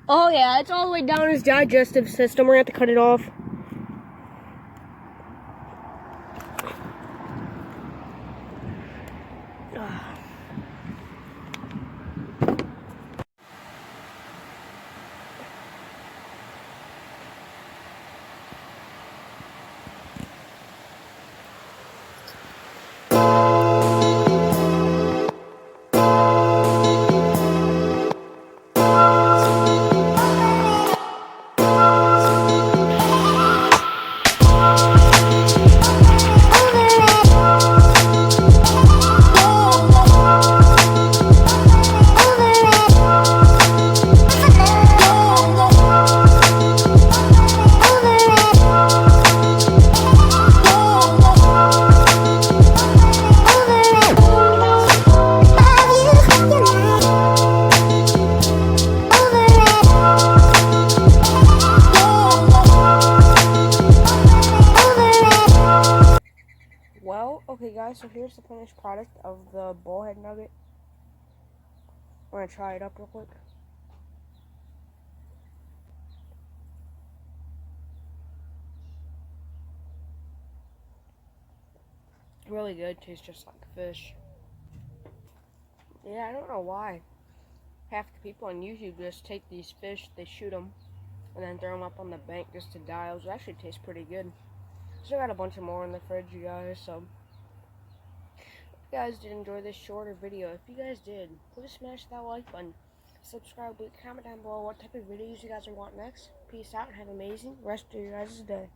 Oh yeah, it's all the way down his digestive system. We're gonna have to cut it off. Well, okay guys, so here's the finished product of the bullhead nugget. We're gonna try it up real quick. Really good, tastes just like fish. Yeah, I don't know why. Half the people on YouTube just take these fish, they shoot them, and then throw them up on the bank just to die. It actually tastes pretty good. Still got a bunch of more in the fridge, you guys, so if you guys did enjoy this shorter video, if you guys did, please smash that like button, subscribe, leave a comment down below what type of videos you guys want next. Peace out and have an amazing rest of your guys' day.